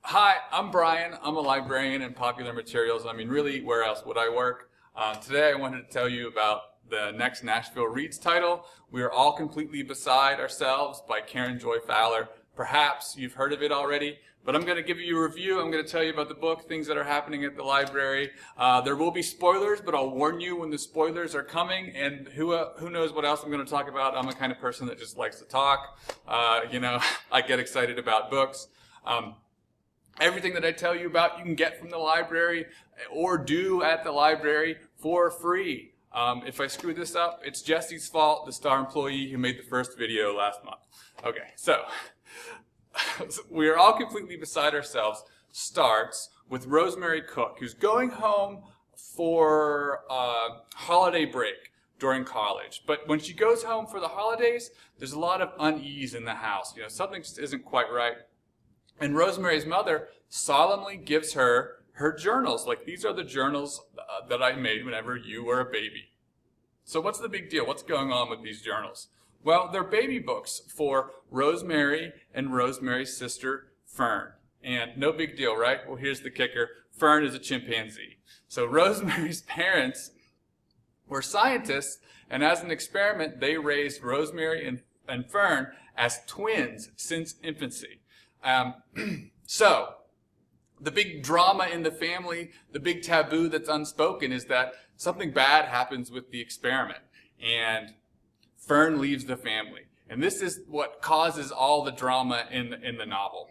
Hi, I'm Brian. I'm a librarian in popular materials. I mean, really, where else would I work? Today I wanted to tell you about the next Nashville READS title, We Are All Completely Beside Ourselves by Karen Joy Fowler. Perhaps you've heard of it already, but I'm going to give you a review. I'm going to tell you about the book, things that are happening at the library. There will be spoilers, but I'll warn you when the spoilers are coming, and who knows what else I'm going to talk about. I'm the kind of person that just likes to talk. I get excited about books. Everything that I tell you about you can get from the library or do at the library for free. If I screw this up, it's Jesse's fault, the star employee who made the first video last month. Okay, so We Are All Completely Beside Ourselves starts with Rosemary Cook, who's going home for holiday break during college. But when she goes home for the holidays, there's a lot of unease in the house. Something just isn't quite right. And Rosemary's mother solemnly gives her journals. Like, these are the journals that I made whenever you were a baby. So what's the big deal? What's going on with these journals? Well, they're baby books for Rosemary and Rosemary's sister, Fern. And no big deal, right? Well, here's the kicker. Fern is a chimpanzee. So Rosemary's parents were scientists, and as an experiment, they raised Rosemary and Fern as twins since infancy. So, the big drama in the family, the big taboo that's unspoken is that something bad happens with the experiment, and Fern leaves the family. And this is what causes all the drama in the novel.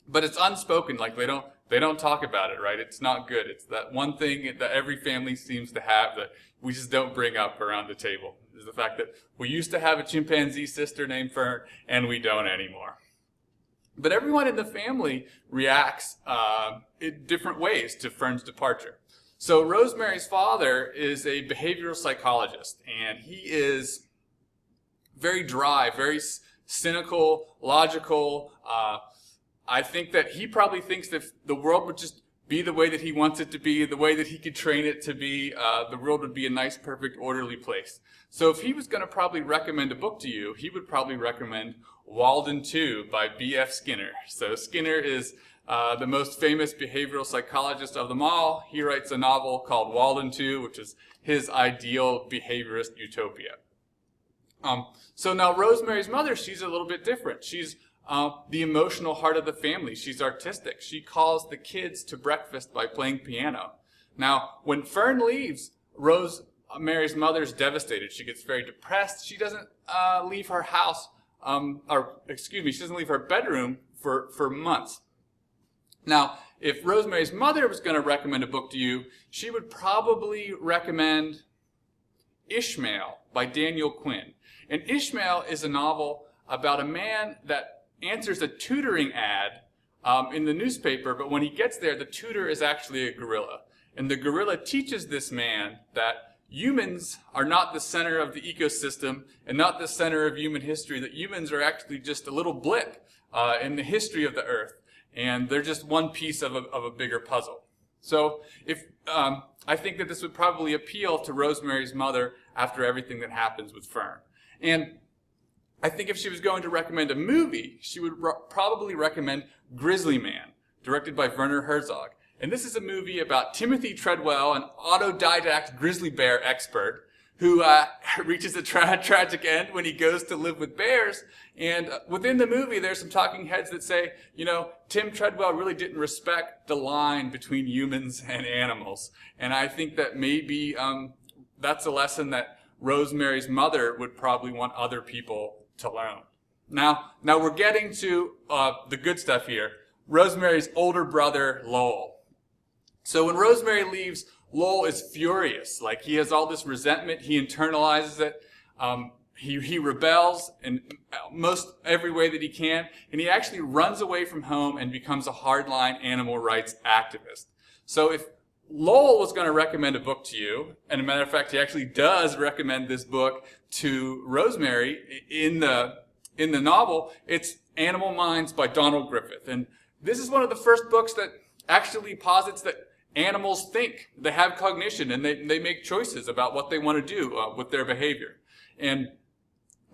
But it's unspoken, like they don't talk about it, right? It's not good. It's that one thing that every family seems to have that we just don't bring up around the table, is the fact that we used to have a chimpanzee sister named Fern, and we don't anymore. But everyone in the family reacts in different ways to Fern's departure. So Rosemary's father is a behavioral psychologist, and he is very dry, very cynical, logical. I think that he probably thinks that the world would just be the way that he wants it to be, the way that he could train it to be. The world would be a nice, perfect, orderly place. So if he was going to probably recommend a book to you, he would probably recommend Walden Two by B.F. Skinner. So Skinner is the most famous behavioral psychologist of them all. He writes a novel called Walden Two, which is his ideal behaviorist utopia. So now Rosemary's mother, she's a little bit different. She's the emotional heart of the family. She's artistic. She calls the kids to breakfast by playing piano. Now, when Fern leaves, Rosemary's mother's devastated. She gets very depressed. She doesn't leave her house, she doesn't leave her bedroom for months. Now, if Rosemary's mother was going to recommend a book to you, she would probably recommend Ishmael by Daniel Quinn. And Ishmael is a novel about a man that answers a tutoring ad in the newspaper, but when he gets there, the tutor is actually a gorilla. And the gorilla teaches this man that humans are not the center of the ecosystem and not the center of human history, that humans are actually just a little blip in the history of the earth, and they're just one piece of a bigger puzzle. So I think that this would probably appeal to Rosemary's mother after everything that happens with Fern. And I think if she was going to recommend a movie, she would probably recommend Grizzly Man, directed by Werner Herzog. And this is a movie about Timothy Treadwell, an autodidact grizzly bear expert, who reaches a tragic end when he goes to live with bears. And within the movie, there's some talking heads that say, Tim Treadwell really didn't respect the line between humans and animals. And I think that maybe that's a lesson that Rosemary's mother would probably want other people to learn. Now we're getting to the good stuff here. Rosemary's older brother, Lowell. So when Rosemary leaves, Lowell is furious. Like, he has all this resentment. He internalizes it. He rebels in most every way that he can. And he actually runs away from home and becomes a hardline animal rights activist. So if Lowell was going to recommend a book to you, and as a matter of fact, he actually does recommend this book to Rosemary in the novel, it's Animal Minds by Donald Griffith. And this is one of the first books that actually posits that animals think, they have cognition, and they make choices about what they want to do with their behavior. And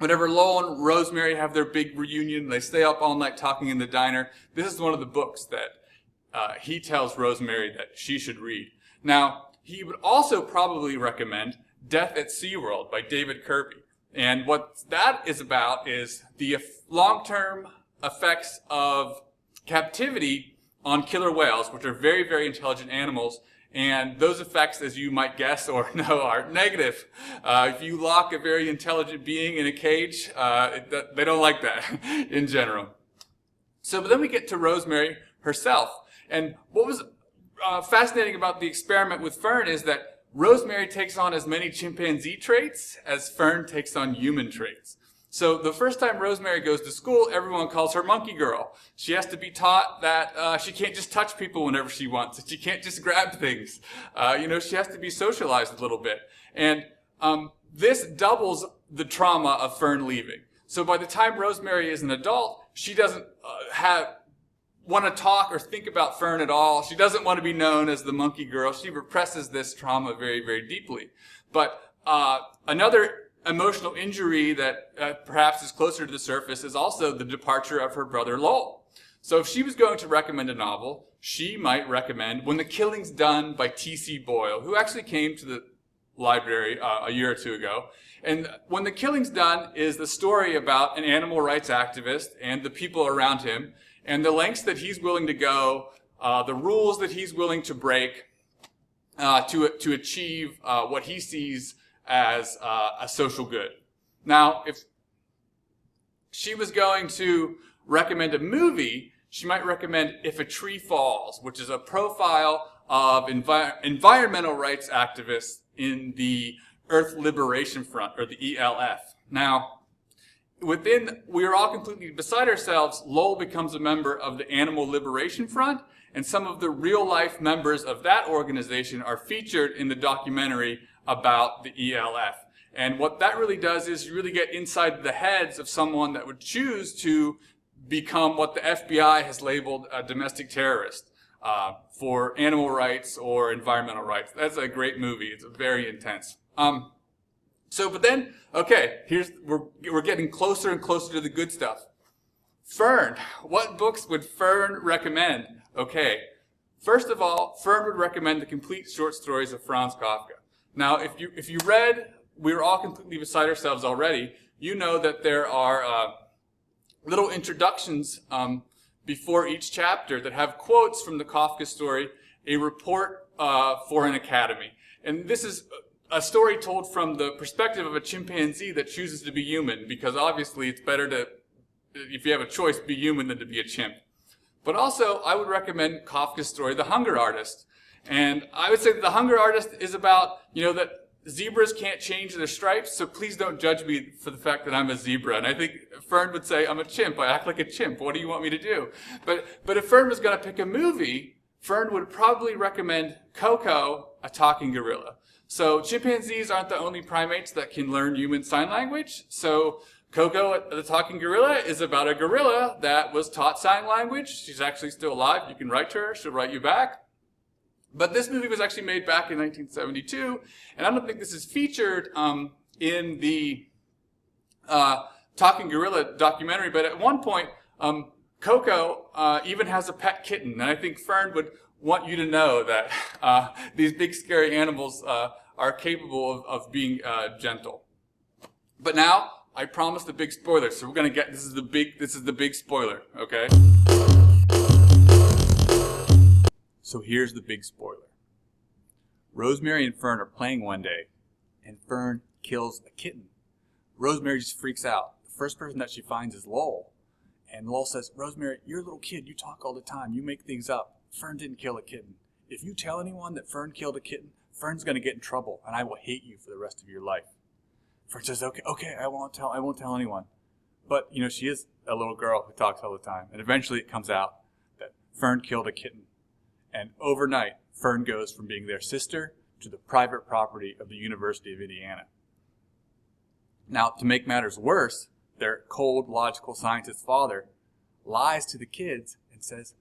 whenever Lowell and Rosemary have their big reunion, they stay up all night talking in the diner. This is one of the books that he tells Rosemary that she should read. Now, he would also probably recommend Death at SeaWorld by David Kirby. And what that is about is the long-term effects of captivity on killer whales, which are very, very intelligent animals. And those effects, as you might guess or know, are negative. If you lock a very intelligent being in a cage, they don't like that in general. But then we get to Rosemary herself. And what was fascinating about the experiment with Fern is that Rosemary takes on as many chimpanzee traits as Fern takes on human traits. So the first time Rosemary goes to school, everyone calls her Monkey Girl. She has to be taught that she can't just touch people whenever she wants. That she can't just grab things. She has to be socialized a little bit. And this doubles the trauma of Fern leaving. So by the time Rosemary is an adult, she doesn't want to talk or think about Fern at all. She doesn't want to be known as the Monkey Girl. She represses this trauma very, very deeply. But another emotional injury that perhaps is closer to the surface is also the departure of her brother Lowell. So if she was going to recommend a novel, she might recommend When the Killing's Done by T.C. Boyle, who actually came to the library a year or two ago. And When the Killing's Done is the story about an animal rights activist and the people around him, and the lengths that he's willing to go, the rules that he's willing to break to achieve what he sees as a social good. Now, if she was going to recommend a movie, she might recommend If a Tree Falls, which is a profile of environmental rights activists in the Earth Liberation Front, or the ELF. Now, We Are All Completely Beside Ourselves, Lowell becomes a member of the Animal Liberation Front, and some of the real-life members of that organization are featured in the documentary about the ELF. And what that really does is you really get inside the heads of someone that would choose to become what the FBI has labeled a domestic terrorist for animal rights or environmental rights. That's a great movie. It's very intense. But then, okay, we're getting closer and closer to the good stuff. Fern. What books would Fern recommend? Okay, first of all, Fern would recommend the complete short stories of Franz Kafka. Now, if you read We Were All Completely Beside Ourselves already, you know that there are little introductions before each chapter that have quotes from the Kafka story, A Report for an Academy. And this is a story told from the perspective of a chimpanzee that chooses to be human, because obviously it's better to, if you have a choice, be human than to be a chimp. But also, I would recommend Kafka's story, The Hunger Artist. And I would say that The Hunger Artist is about, that zebras can't change their stripes, so please don't judge me for the fact that I'm a zebra. And I think Fern would say, I'm a chimp, I act like a chimp, what do you want me to do? But if Fern was going to pick a movie, Fern would probably recommend Koko, a talking gorilla. So chimpanzees aren't the only primates that can learn human sign language. So Koko, the talking gorilla, is about a gorilla that was taught sign language. She's actually still alive. You can write to her. She'll write you back. But this movie was actually made back in 1972, and I don't think this is featured in the Talking Gorilla documentary, but at one point, Koko even has a pet kitten, and I think Fern would want you to know that these big scary animals are capable of being gentle. But now, I promised a big spoiler, so we're going to this is the big spoiler, okay? So here's the big spoiler. Rosemary and Fern are playing one day, and Fern kills a kitten. Rosemary just freaks out. The first person that she finds is Lowell. And Lowell says, Rosemary, you're a little kid. You talk all the time. You make things up. Fern didn't kill a kitten. If you tell anyone that Fern killed a kitten, Fern's going to get in trouble, and I will hate you for the rest of your life. Fern says, okay, I won't tell anyone. But, she is a little girl who talks all the time. And eventually it comes out that Fern killed a kitten. And overnight, Fern goes from being their sister to the private property of the University of Indiana. Now, to make matters worse, their cold, logical scientist father lies to the kids and says,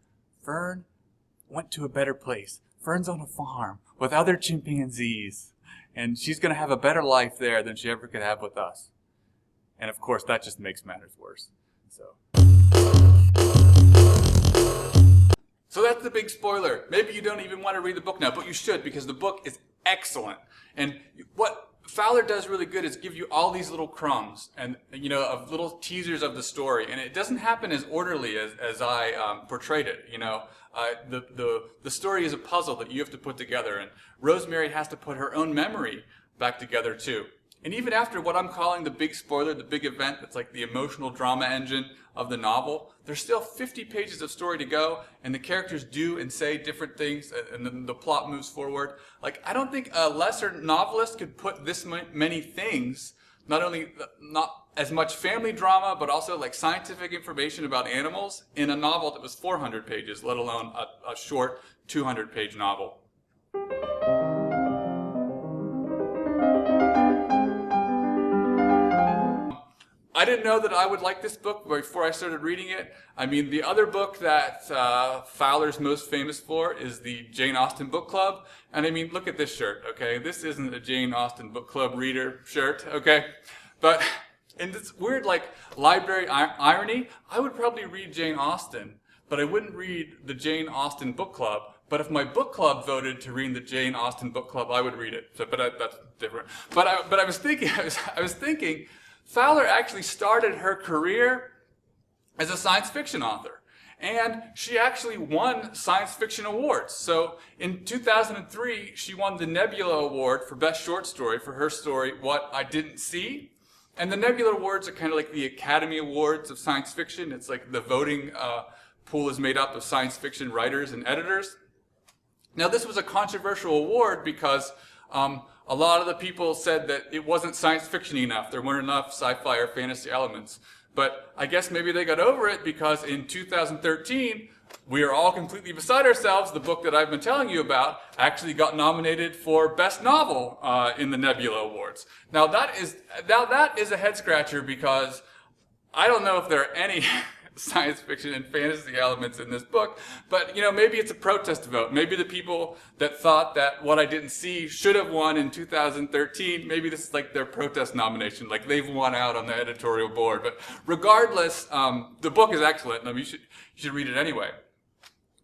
Fern went to a better place. Fern's on a farm with other chimpanzees, and she's going to have a better life there than she ever could have with us. And of course, that just makes matters worse. So that's the big spoiler. Maybe you don't even want to read the book now, but you should, because the book is excellent. And what Fowler does really good is give you all these little crumbs and, of little teasers of the story. And it doesn't happen as orderly as I portrayed it. The story is a puzzle that you have to put together, and Rosemary has to put her own memory back together too. And even after what I'm calling the big spoiler, the big event that's like the emotional drama engine of the novel, there's still 50 pages of story to go, and the characters do and say different things, and then the plot moves forward. Like, I don't think a lesser novelist could put this many things, not as much family drama, but also like scientific information about animals in a novel that was 400 pages, let alone a short 200-page novel. I didn't know that I would like this book before I started reading it. I mean, the other book that Fowler's most famous for is the Jane Austen Book Club. And I mean, look at this shirt, okay? This isn't a Jane Austen Book Club reader shirt, okay? But in this weird, like, library irony, I would probably read Jane Austen, but I wouldn't read the Jane Austen Book Club. But if my book club voted to read the Jane Austen Book Club, I would read it. So, that's different. But I was thinking, Fowler actually started her career as a science fiction author, and she actually won science fiction awards. So in 2003, she won the Nebula Award for Best Short Story for her story, What I Didn't See. And the Nebula Awards are kind of like the Academy Awards of science fiction. It's like the voting pool is made up of science fiction writers and editors. Now, this was a controversial award because a lot of the people said that it wasn't science fiction enough. There weren't enough sci-fi or fantasy elements. But I guess maybe they got over it because in 2013, We Are All Completely Beside Ourselves, the book that I've been telling you about, actually got nominated for Best Novel in the Nebula Awards. Now that is a head scratcher because I don't know if there are any science fiction and fantasy elements in this book, but maybe it's a protest vote. Maybe the people that thought that What I Didn't See should have won in 2013, maybe this is like their protest nomination, like they've won out on the editorial board. But regardless, the book is excellent. I mean, you should read it anyway.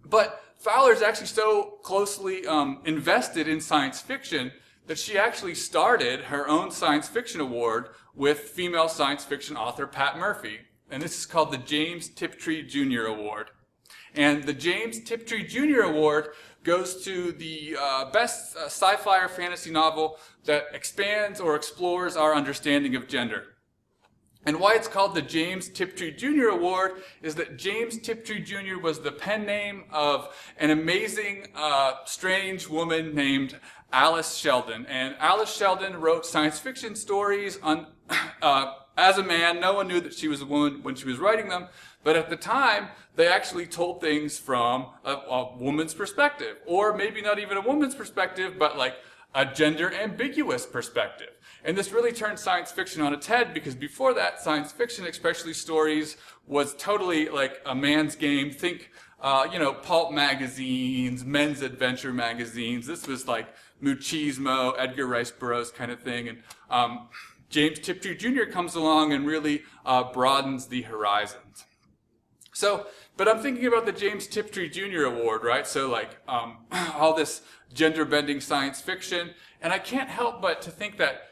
But Fowler's actually so closely invested in science fiction that she actually started her own science fiction award with female science fiction author Pat Murphy. And this is called the James Tiptree Jr. Award. And the James Tiptree Jr. Award goes to the best sci-fi or fantasy novel that expands or explores our understanding of gender. And why it's called the James Tiptree Jr. Award is that James Tiptree Jr. was the pen name of an amazing, strange woman named Alice Sheldon. And Alice Sheldon wrote science fiction stories on as a man. No one knew that she was a woman when she was writing them, but at the time, they actually told things from a woman's perspective, or maybe not even a woman's perspective, but like a gender ambiguous perspective. And this really turned science fiction on its head, because before that, science fiction, especially stories, was totally like a man's game. Think, pulp magazines, men's adventure magazines. This was like machismo, Edgar Rice Burroughs kind of thing. And James Tiptree Jr. comes along and really broadens the horizons. So, but I'm thinking about the James Tiptree Jr. Award, right? So like all this gender-bending science fiction, and I can't help but to think that,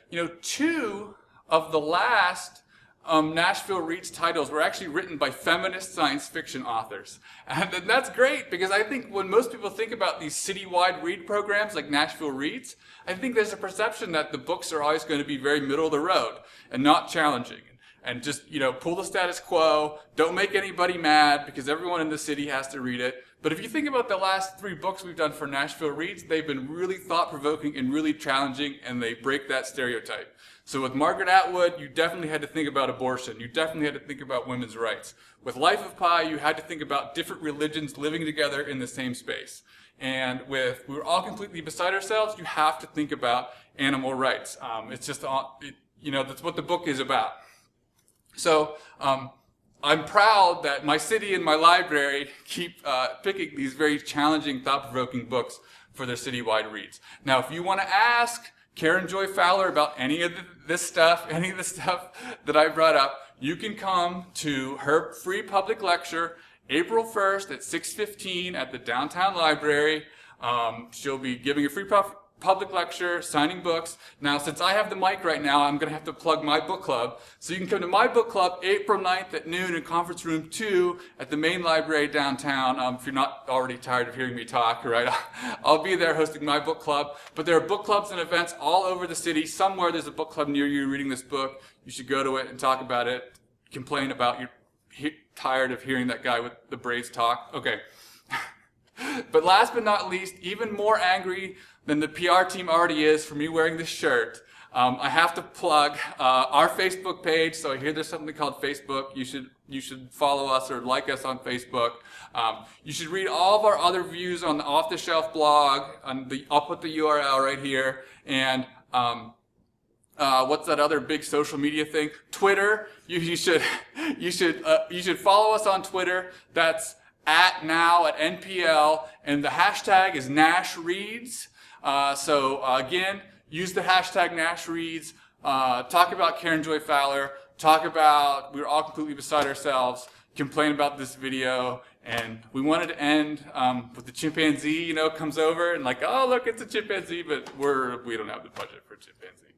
two of the last Nashville READS titles were actually written by feminist science fiction authors. And that's great, because I think when most people think about these citywide read programs like Nashville READS, I think there's a perception that the books are always going to be very middle of the road and not challenging. And just, pull the status quo, don't make anybody mad because everyone in the city has to read it. But if you think about the last 3 books we've done for Nashville READS, they've been really thought-provoking and really challenging, and they break that stereotype. So with Margaret Atwood, you definitely had to think about abortion. You definitely had to think about women's rights. With Life of Pi, you had to think about different religions living together in the same space. And with We Were All Completely Beside Ourselves, you have to think about animal rights. It's just, that's what the book is about. So I'm proud that my city and my library keep picking these very challenging, thought-provoking books for their citywide reads. Now, if you want to ask, Karen Joy Fowler about any of this stuff, any of the stuff that I brought up, you can come to her free public lecture April 1st at 6:15 at the downtown library. She'll be giving a free public lecture, signing books. Now, since I have the mic right now, I'm going to have to plug my book club. So you can come to my book club April 9th at noon in conference room 2 at the main library downtown. If you're not already tired of hearing me talk, right? I'll be there hosting my book club. But there are book clubs and events all over the city. Somewhere there's a book club near you reading this book. You should go to it and talk about it. Complain about you're tired of hearing that guy with the braids talk. Okay. But last but not least, even more angry than the PR team already is for me wearing this shirt, I have to plug our Facebook page. So I hear there's something called Facebook. You should follow us or like us on Facebook. You should read all of our other views on the Off the Shelf blog. I'll put the URL right here. And what's that other big social media thing? Twitter. You should follow us on Twitter. That's @NPL, and the hashtag is NashReads. So again, use the hashtag NashReads. Talk about Karen Joy Fowler. Talk about we're all completely beside ourselves. Complain about this video, and we wanted to end with the chimpanzee. Comes over and like, oh look, it's a chimpanzee, but we don't have the budget for a chimpanzee.